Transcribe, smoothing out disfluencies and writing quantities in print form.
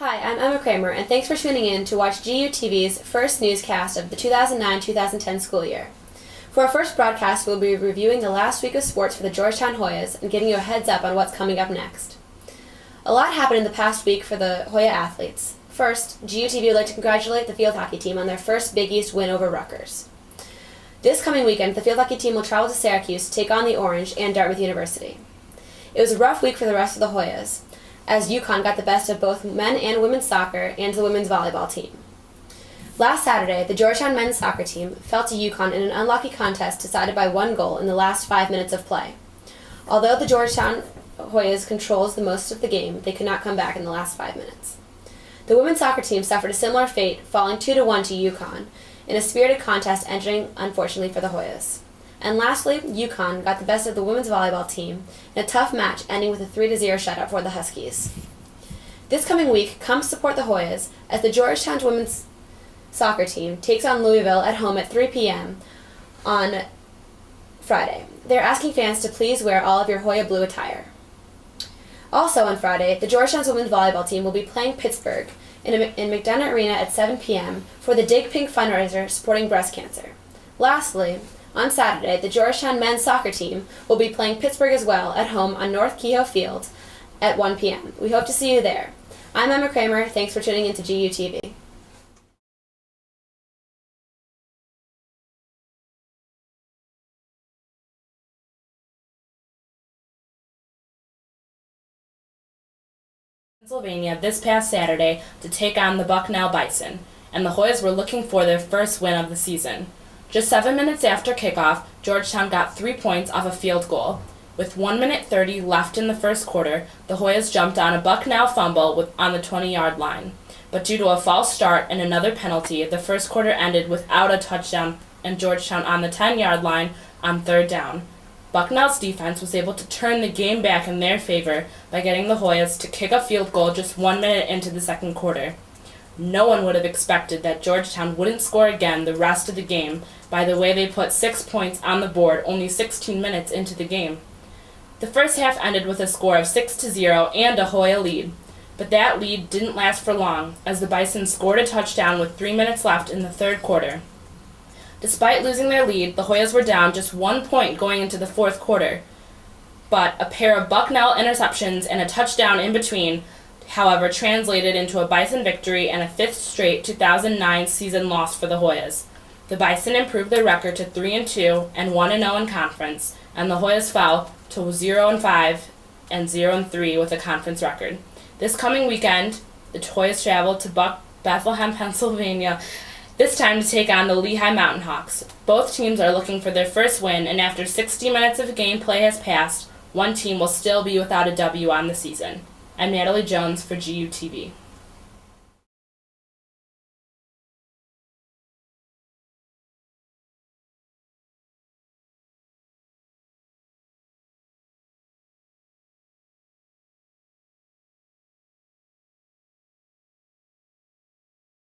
Hi, I'm Emma Kramer, and thanks for tuning in to watch GUTV's first newscast of the 2009-2010 school year. For our first broadcast, we'll be reviewing the last week of sports for the Georgetown Hoyas and giving you a heads up on what's coming up next. A lot happened in the past week for the Hoya athletes. First, GUTV would like to congratulate the field hockey team on their first Big East win over Rutgers. This coming weekend, the field hockey team will travel to Syracuse to take on the Orange and Dartmouth University. It was a rough week for the rest of the Hoyas, as UConn got the best of both men and women's soccer and the women's volleyball team. Last Saturday, the Georgetown men's soccer team fell to UConn in an unlucky contest decided by one goal in the last 5 minutes of play. Although the Georgetown Hoyas controls the most of the game, they could not come back in the last 5 minutes. The women's soccer team suffered a similar fate, falling 2-1 to UConn, in a spirited contest ending unfortunately for the Hoyas. And lastly, UConn got the best of the women's volleyball team in a tough match ending with a 3-0 shutout for the Huskies. This coming week, come support the Hoyas as the Georgetown women's soccer team takes on Louisville at home at 3 p.m. on Friday. They're asking fans to please wear all of your Hoya blue attire. Also on Friday, the Georgetown's women's volleyball team will be playing Pittsburgh in McDonough Arena at 7 p.m. for the Dig Pink fundraiser supporting breast cancer. Lastly, on Saturday, the Georgetown men's soccer team will be playing Pittsburgh as well at home on North Kehoe Field at 1 p.m. We hope to see you there. I'm Emma Kramer. Thanks for tuning in to GUTV. Pennsylvania this past Saturday to take on the Bucknell Bison, and the Hoyas were looking for their first win of the season. Just 7 minutes after kickoff, Georgetown got 3 points off a field goal. With 1 minute 30 left in the first quarter, the Hoyas jumped on a Bucknell fumble on the 20-yard line. But due to a false start and another penalty, the first quarter ended without a touchdown and Georgetown on the 10-yard line on third down. Bucknell's defense was able to turn the game back in their favor by getting the Hoyas to kick a field goal just 1 minute into the second quarter. No one would have expected that Georgetown wouldn't score again the rest of the game by the way they put 6 points on the board only 16 minutes into the game. The first half ended with a score of 6-0 and a Hoya lead, but that lead didn't last for long as the Bison scored a touchdown with 3 minutes left in the third quarter. Despite losing their lead, the Hoyas were down just 1 point going into the fourth quarter, but a pair of Bucknell interceptions and a touchdown in between, however, translated into a Bison victory and a fifth straight 2009 season loss for the Hoyas. The Bison improved their record to 3-2 and 1-0 in conference, and the Hoyas fell to 0-5 and 0-3 with a conference record. This coming weekend, the Hoyas travel to Bethlehem, Pennsylvania, this time to take on the Lehigh Mountain Hawks. Both teams are looking for their first win, and after 60 minutes of gameplay has passed, one team will still be without a W on the season. I'm Natalie Jones for GUTV.